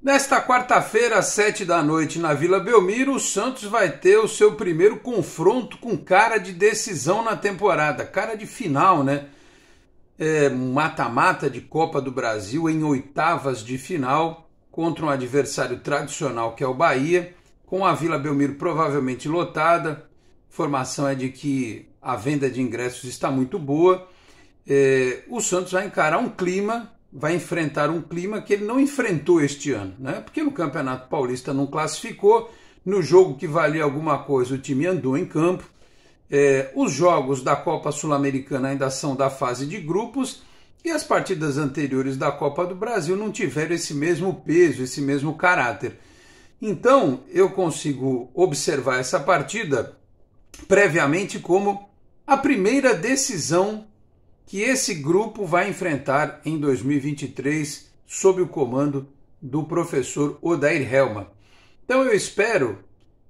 Nesta quarta-feira, às 7 da noite, na Vila Belmiro, o Santos vai ter o seu primeiro confronto com cara de decisão na temporada, cara de final, né? Mata-mata de Copa do Brasil em oitavas de final contra um adversário tradicional que é o Bahia, com a Vila Belmiro provavelmente lotada. Informação é de que a venda de ingressos está muito boa. O Santos vai encarar vai enfrentar um clima que ele não enfrentou este ano, né? Porque no Campeonato Paulista não classificou, no jogo que valia alguma coisa o time andou em campo. Os jogos da Copa Sul-Americana ainda são da fase de grupos e as partidas anteriores da Copa do Brasil não tiveram esse mesmo peso, esse mesmo caráter. Então eu consigo observar essa partida previamente como a primeira decisão que esse grupo vai enfrentar em 2023 sob o comando do professor Odair Hellmann. Então eu espero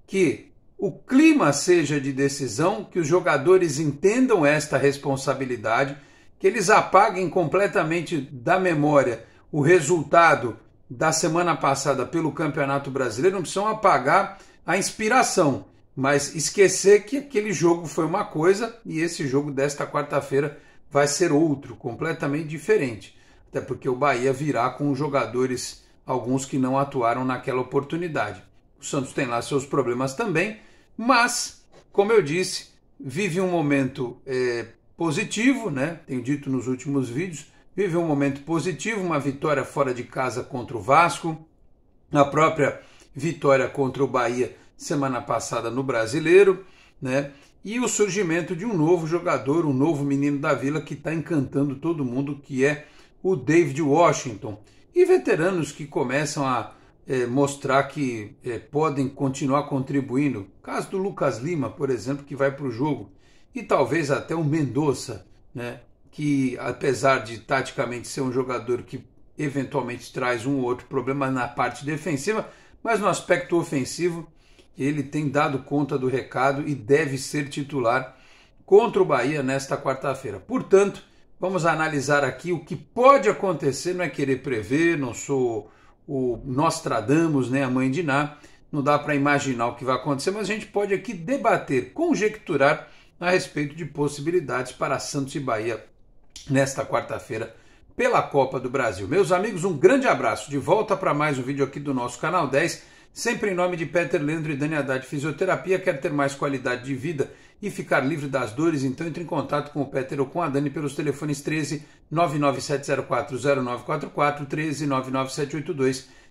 que o clima seja de decisão, que os jogadores entendam esta responsabilidade, que eles apaguem completamente da memória o resultado da semana passada pelo Campeonato Brasileiro, não precisam apagar a inspiração, mas esquecer que aquele jogo foi uma coisa e esse jogo desta quarta-feira vai ser outro, completamente diferente. Até porque o Bahia virá com jogadores, alguns que não atuaram naquela oportunidade. O Santos tem lá seus problemas também, mas, como eu disse, vive um momento positivo, né? Tenho dito nos últimos vídeos, vive um momento positivo, uma vitória fora de casa contra o Vasco, a própria vitória contra o Bahia semana passada no Brasileiro, né? E o surgimento de um novo jogador, um novo menino da Vila que está encantando todo mundo, que é o David Washington. E veteranos que começam a mostrar que podem continuar contribuindo. O caso do Lucas Lima, por exemplo, que vai para o jogo. E talvez até o Mendonça, né, que apesar de taticamente ser um jogador que eventualmente traz um ou outro problema na parte defensiva, mas no aspecto ofensivo ele tem dado conta do recado e deve ser titular contra o Bahia nesta quarta-feira. Portanto, vamos analisar aqui o que pode acontecer, não é querer prever, não sou o Nostradamus, nem a mãe de Ná, não dá para imaginar o que vai acontecer, mas a gente pode aqui debater, conjecturar a respeito de possibilidades para Santos e Bahia nesta quarta-feira pela Copa do Brasil. Meus amigos, um grande abraço, de volta para mais um vídeo aqui do nosso Canal 10, sempre em nome de Peter Leandro e Dani Haddad Fisioterapia. Quer ter mais qualidade de vida e ficar livre das dores? Então entre em contato com o Peter ou com a Dani pelos telefones 13 997040944, 13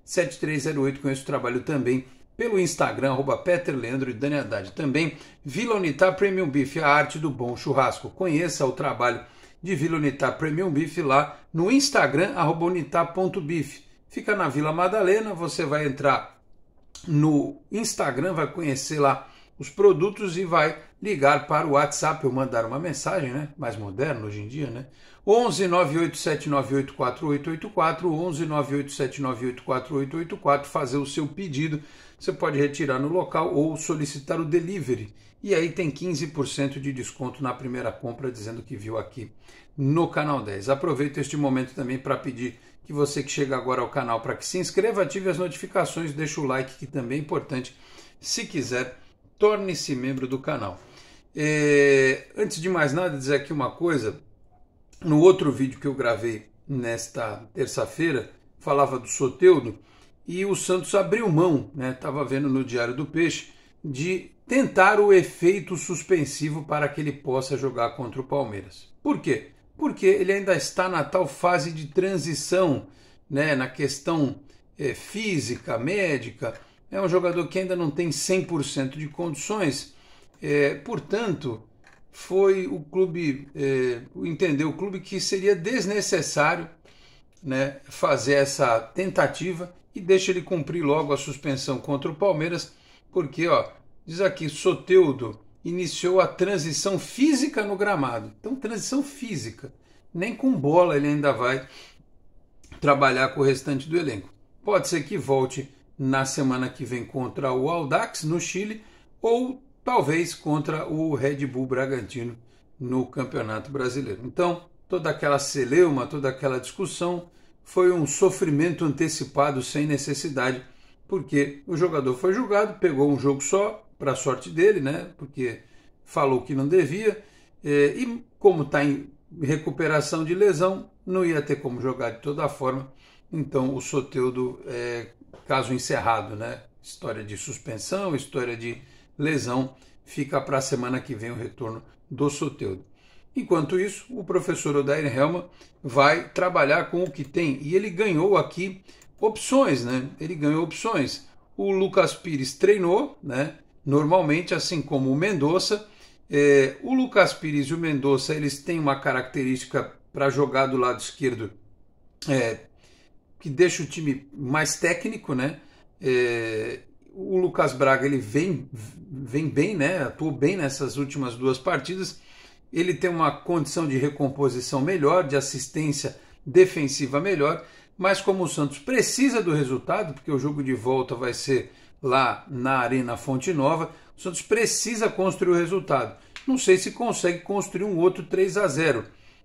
997827308. Conheço o trabalho também pelo Instagram, @Peter Leandro e Dani Haddad. Também Vila Unitar Premium Beef, a arte do bom churrasco. Conheça o trabalho de Vila Unitar Premium Beef lá no Instagram, @unitar.beef. Fica na Vila Madalena, você vai entrar no Instagram, vai conhecer lá os produtos e vai ligar para o WhatsApp ou mandar uma mensagem, né? Mais moderno hoje em dia, né? 11 98798 4884, 11 98798 4884, fazer o seu pedido. Você pode retirar no local ou solicitar o delivery. E aí tem 15% de desconto na primeira compra, dizendo que viu aqui no Canal 10. Aproveito este momento também para pedir que você que chega agora ao canal para que se inscreva, ative as notificações, deixe o like, que também é importante. Se quiser, torne-se membro do canal. Antes de mais nada, dizer aqui uma coisa. No outro vídeo que eu gravei nesta terça-feira, falava do Soteldo, e o Santos abriu mão, né? Estava vendo no Diário do Peixe, de tentar o efeito suspensivo para que ele possa jogar contra o Palmeiras. Por quê? Porque ele ainda está na tal fase de transição, né, na questão física, médica. É um jogador que ainda não tem 100% de condições, portanto, foi o clube, entendeu o clube que seria desnecessário, né, fazer essa tentativa e deixa ele cumprir logo a suspensão contra o Palmeiras, porque, diz aqui, Soteldo iniciou a transição física no gramado. Então, transição física. Nem com bola ele ainda vai trabalhar com o restante do elenco. Pode ser que volte na semana que vem contra o Audax, no Chile, ou talvez contra o Red Bull Bragantino no Campeonato Brasileiro. Então, toda aquela celeuma, toda aquela discussão foi um sofrimento antecipado sem necessidade, porque o jogador foi julgado, pegou um jogo só, para a sorte dele, né? Porque falou que não devia, e como está em recuperação de lesão, não ia ter como jogar de toda forma. Então o Soteldo caso encerrado, né? História de suspensão, história de lesão, fica para a semana que vem o retorno do Soteldo. Enquanto isso, o professor Odair Hellmann vai trabalhar com o que tem, e ele ganhou aqui opções, né? Ele ganhou opções. O Lucas Pires treinou, né? Normalmente, assim como o Mendonça. O Lucas Pires e o Mendonça, eles têm uma característica para jogar do lado esquerdo que deixa o time mais técnico, né? O Lucas Braga, ele vem bem, né? Atuou bem nessas últimas 2 partidas. Ele tem uma condição de recomposição melhor, de assistência defensiva melhor, mas como o Santos precisa do resultado, porque o jogo de volta vai ser lá na Arena Fonte Nova, o Santos precisa construir o resultado. Não sei se consegue construir um outro 3-0.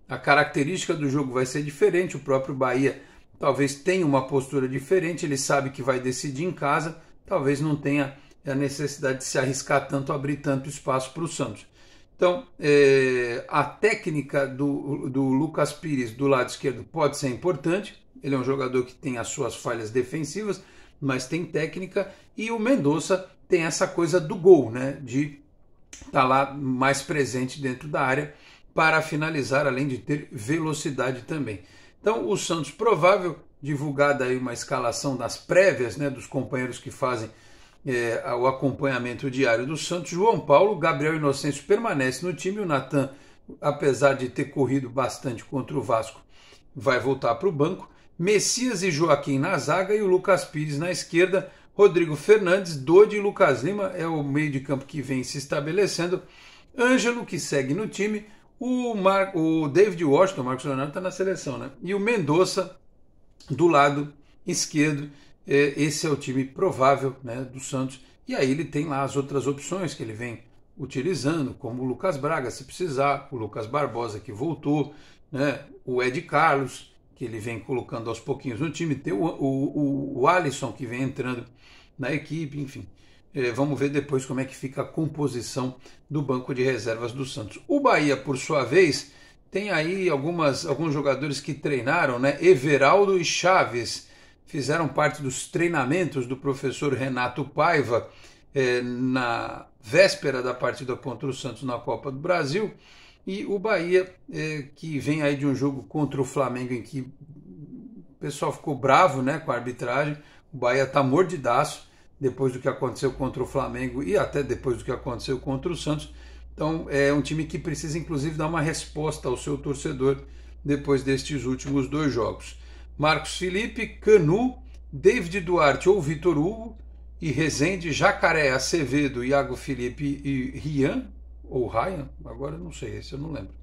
A característica do jogo vai ser diferente, o próprio Bahia talvez tenha uma postura diferente, ele sabe que vai decidir em casa, talvez não tenha a necessidade de se arriscar tanto, abrir tanto espaço para o Santos. Então, a técnica do Lucas Pires do lado esquerdo pode ser importante, ele é um jogador que tem as suas falhas defensivas, mas tem técnica, e o Mendonça tem essa coisa do gol, né, de estar lá mais presente dentro da área para finalizar, além de ter velocidade também. Então, o Santos, provável, divulgada aí uma escalação das prévias, né, dos companheiros que fazem o acompanhamento diário do Santos. João Paulo, Gabriel Inocêncio permanece no time, o Natan, apesar de ter corrido bastante contra o Vasco, vai voltar para o banco. Messias e Joaquim na zaga e o Lucas Pires na esquerda. Rodrigo Fernandes, Dodi e Lucas Lima é o meio de campo que vem se estabelecendo. Ângelo, que segue no time. O David Washington, o Marcos Leonardo está na seleção, né? E o Mendonça do lado esquerdo. Esse é o time provável, né, do Santos. E aí ele tem lá as outras opções que ele vem utilizando, como o Lucas Braga, se precisar, o Lucas Barbosa, que voltou, né, o Ed Carlos, que ele vem colocando aos pouquinhos no time, tem o Alisson, que vem entrando na equipe, enfim. Vamos ver depois como é que fica a composição do banco de reservas do Santos. O Bahia, por sua vez, tem aí alguns jogadores que treinaram, né? Everaldo e Chaves fizeram parte dos treinamentos do professor Renato Paiva na véspera da partida contra o Santos na Copa do Brasil. E o Bahia, que vem aí de um jogo contra o Flamengo em que o pessoal ficou bravo, né, com a arbitragem. O Bahia está mordidaço depois do que aconteceu contra o Flamengo e até depois do que aconteceu contra o Santos. Então é um time que precisa inclusive dar uma resposta ao seu torcedor depois destes últimos 2 jogos. Marcos Felipe, Canu, David Duarte ou Vitor Hugo e Rezende, Jacaré, Acevedo, Iago Felipe e Rian, ou Ryan, agora não sei, esse eu não lembro,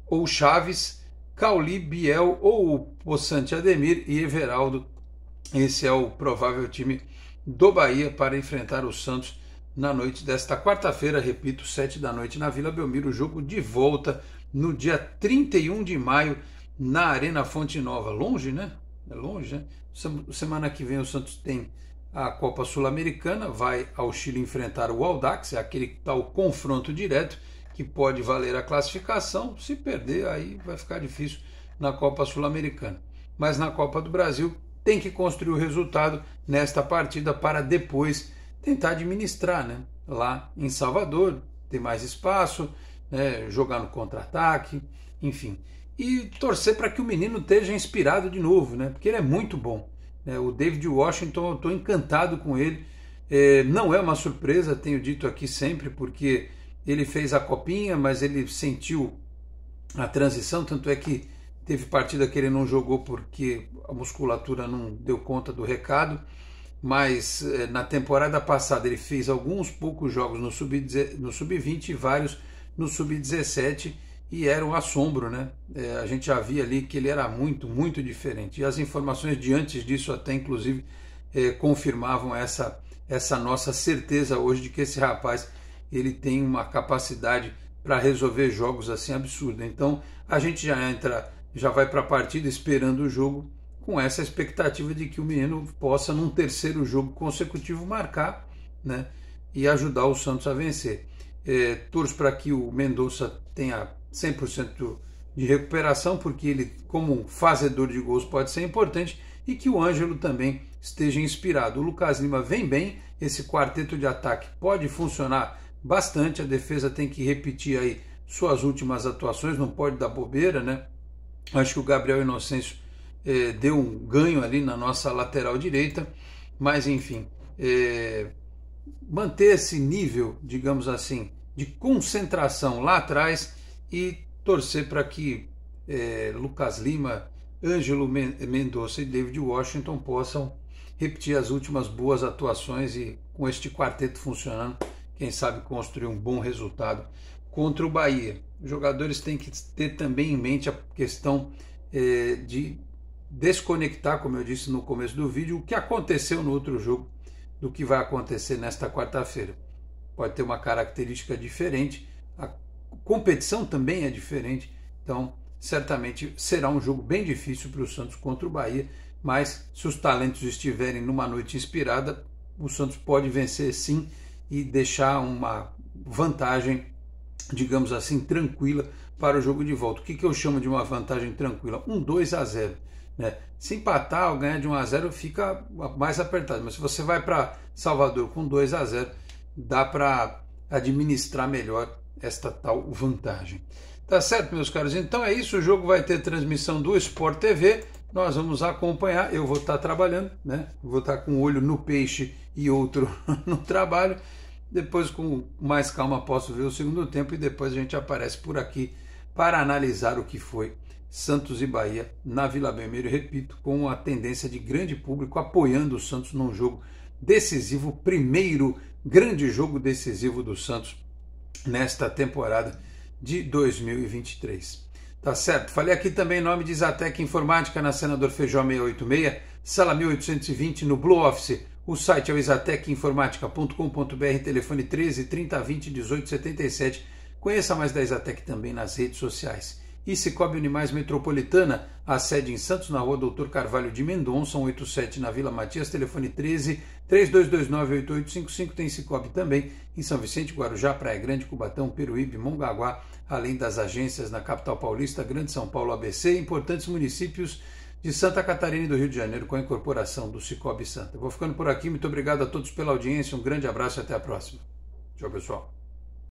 ou Chaves, Cauli, Biel ou Poçante Ademir e Everaldo. Esse é o provável time do Bahia para enfrentar o Santos na noite desta quarta-feira, repito, 7 da noite na Vila Belmiro, o jogo de volta no dia 31 de maio na Arena Fonte Nova. Longe, né? É longe, né? Semana que vem o Santos tem a Copa Sul-Americana, vai ao Chile enfrentar o Audax, é aquele tal confronto direto que pode valer a classificação. Se perder, aí vai ficar difícil na Copa Sul-Americana. Mas na Copa do Brasil tem que construir o resultado nesta partida para depois tentar administrar, né? Lá em Salvador, ter mais espaço, né? Jogar no contra-ataque, enfim. E torcer para que o menino esteja inspirado de novo, né? Porque ele é muito bom. O David Washington, eu estou encantado com ele. Não é uma surpresa, tenho dito aqui sempre, porque ele fez a copinha, mas ele sentiu a transição, tanto é que teve partida que ele não jogou porque a musculatura não deu conta do recado, mas na temporada passada ele fez alguns poucos jogos no Sub-20 e vários no Sub-17, e era um assombro, né? A gente já via ali que ele era muito, muito diferente. E as informações de antes disso até, inclusive, confirmavam essa nossa certeza hoje de que esse rapaz ele tem uma capacidade para resolver jogos assim absurda. Então, a gente já vai para a partida esperando o jogo com essa expectativa de que o menino possa, num terceiro jogo consecutivo, marcar, né, e ajudar o Santos a vencer. Torço para que o Mendonça tenha 100% de recuperação, porque ele, como um fazedor de gols, pode ser importante, e que o Ângelo também esteja inspirado. O Lucas Lima vem bem, esse quarteto de ataque pode funcionar bastante, a defesa tem que repetir aí suas últimas atuações, não pode dar bobeira, né? Acho que o Gabriel Inocêncio deu um ganho ali na nossa lateral direita, mas enfim, manter esse nível, digamos assim, de concentração lá atrás e torcer para que Lucas Lima, Ângelo Mendonça e David Washington possam repetir as últimas boas atuações e, com este quarteto funcionando, quem sabe construir um bom resultado contra o Bahia. Os jogadores têm que ter também em mente a questão de desconectar, como eu disse no começo do vídeo, o que aconteceu no outro jogo do que vai acontecer nesta quarta-feira. Pode ter uma característica diferente, a competição também é diferente, então certamente será um jogo bem difícil para o Santos contra o Bahia, mas se os talentos estiverem numa noite inspirada, o Santos pode vencer sim e deixar uma vantagem, digamos assim, tranquila para o jogo de volta. O que eu chamo de uma vantagem tranquila? 2-0. Né? Se empatar ou ganhar de 1-0 fica mais apertado, mas se você vai para Salvador com 2-0, dá para administrar melhor esta tal vantagem. Tá certo, meus caros? Então é isso, o jogo vai ter transmissão do Sport TV, nós vamos acompanhar, eu vou estar trabalhando, né? Vou estar com um olho no peixe e outro no trabalho, depois com mais calma posso ver o segundo tempo e depois a gente aparece por aqui para analisar o que foi Santos e Bahia na Vila Belmiro, repito, com a tendência de grande público apoiando o Santos num jogo decisivo, primeiro grande jogo decisivo do Santos nesta temporada de 2023. Tá certo? Falei aqui também em nome de Zatec Informática, na Senador Feijó 686, sala 1820, no Blue Office. O site é o exatecinformatica.com.br, telefone 13 30 20 18 77. Conheça mais da Exatec também nas redes sociais. E Cicobi Unimais Metropolitana, a sede em Santos, na rua Doutor Carvalho de Mendonça, 187 na Vila Matias, telefone 13 3229-8855. Tem Cicobi também em São Vicente, Guarujá, Praia Grande, Cubatão, Peruíbe, Mongaguá, além das agências na capital paulista, Grande São Paulo, ABC, importantes municípios de Santa Catarina e do Rio de Janeiro, com a incorporação do Cicobi Santa. Eu vou ficando por aqui, muito obrigado a todos pela audiência, um grande abraço e até a próxima. Tchau, pessoal.